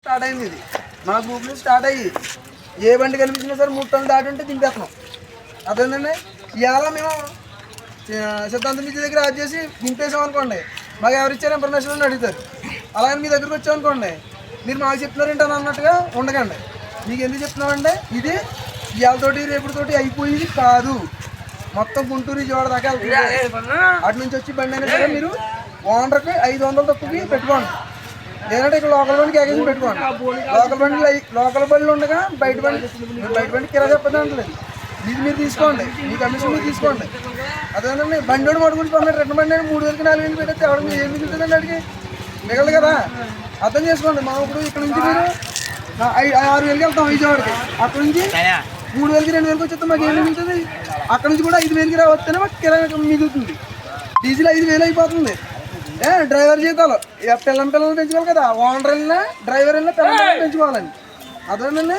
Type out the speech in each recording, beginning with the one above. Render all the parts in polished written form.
Start అయింది ఇది మన గ్రూప్ నుంచి స్టార్ట్ అయ్యి ఏ బండి కనిపించినా సరే 3 టన్నులు దాటి ఉంటే దింపేస్తున్నాం. అదేంటండి ఇవాళ మేము సిద్ధాంతం బీచ్ దగ్గర యాడ్ చేసి దింపేసాం అనుకోండి, మాకు ఎవరు ఇచ్చారు ఇన్ఫర్మేషన్ అని అడుగుతారు. అలాగని మీ దగ్గరకు వచ్చామనుకోండి, మీరు మాకు చెప్తున్నారేంటని అన్నట్టుగా ఉండకండి. మీకు ఎందుకు చెప్తున్నామంటే ఇది ఇవాళతోటి రేపుతోటి అయిపోయింది కాదు, మొత్తం గుంటూరు విజయవాడ దాకా వెళ్తుంది. అటు నుంచి వచ్చి బండి అయినా సరే మీరు ఓనర్కి 500 తక్కువకి పెట్టుకోండి, లేదంటే ఇక్కడ లోకల్ బండికి ఎగేసి పెట్టుకోండి. లోకల్ బండ్లు ఉండగా బయట బండి కిరా చెప్పదు అంటలేదు. ఇది మీరు తీసుకోండి, మీ కమిషన్ మీరు తీసుకోండి. అదేనండి బండి వాడు గురించి పంపండి. 2 బండి 3,000 4,000 పెట్టేస్తే ఎవరికి ఏం మిగులుతుందండి? అడిగి మిగలదు కదా, అర్థం చేసుకోండి. మా ఇప్పుడు ఇక్కడ నుంచి మీరు 6,000కి వెళ్తాం విజయవాడకి, అక్కడ నుంచి 3,000కి 2,000కి వచ్చేస్తే మాకు ఏం మిగులుతుంది? అక్కడ నుంచి కూడా 5,000కి వస్తేనే మాకు కిరాయి మిగులుతుంది. డీజిల్ 5,000 అయిపోతుంది. డ్రైవర్ జీతాలు పిల్లలు పెంచుకోవాలి కదా, ఓనర్ వెళ్ళినా డ్రైవర్ వెళ్ళినా పిల్లలు పెంచుకోవాలండి. అదేనండి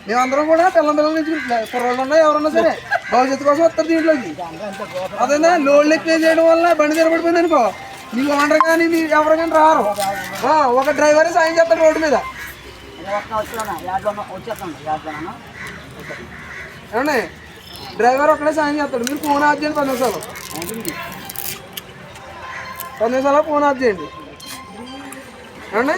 మేమందరం కూడా పిల్లలు పెంచుకుంటున్నాం. కుర్రోళ్ళు ఉన్నా ఎవరన్నా సరే భవిష్యత్తు కోసం వస్తారు దీంట్లోకి. అదేనా లోడ్లు ఎక్కువ చేయడం వల్ల బండి తిరగబడిపోయింది అనుకో, మీకు ఓనర్ కానీ మీరు ఎవరు కానీ రారు. ఒక డ్రైవరే సాయం చేస్తారు రోడ్డు మీద. ఏమండి డ్రైవర్ ఒక్కడే సాయం చేస్తాడు. మీరు ఫోన్ ఆఫ్ చేయండి 10 నిమిషాలు, 10 నిమిషాలు ఫోన్ ఆఫ్ చేయండి. ఏమండి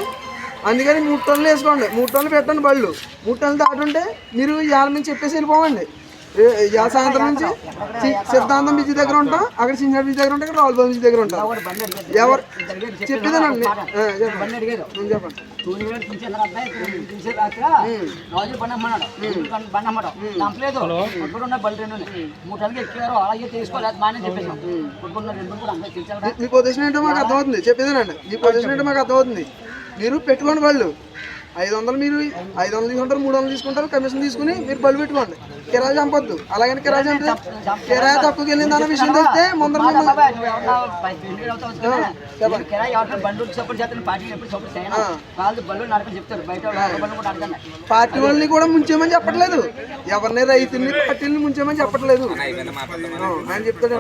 అందుకని 3 టన్నులు వేసుకోండి, 3 టన్నులు పెట్టండి. బళ్ళు 3 టన్నులు దాటుంటే మీరు ఇవాళ నుంచి చెప్పేసి వెళ్ళిపోవండి. ఇవాళ సాయంత్రం నుంచి సిద్ధాంతం బీచ్ దగ్గర ఉంటాం, అక్కడ సింగర్ బీచ్ దగ్గర ఉంటాం, ఇక్కడ రావులపాలెం బీచ్ దగ్గర ఉంటాం. ఎవరు చెప్పేదానండి చెప్పండి. మీ పొజిషన్ ఏంటో మాకు అర్థమవుతుంది, చెప్పేదానండి. మీ పొజిషన్ ఏంటో మాకు అర్థమవుతుంది. మీరు పెట్టుకోండి బళ్ళు 500, మీరు 500 తీసుకుంటారు, 300 తీసుకుంటారు, కమిషన్ తీసుకుని మీరు బళ్ళు పెట్టుకోండి. కిరాయి చంపొద్దు. అలాగని కిరాయి చంపితే కిరాయి తక్కువకి వెళ్ళింది అన్న విషయం తెలిస్తే ముందర పార్టీ వాళ్ళని కూడా ముంచేమని చెప్పట్లేదు, ఎవరిని రైతుల్ని పార్టీని ముంచేమని చెప్పట్లేదు. ఆయన చెప్తాడు.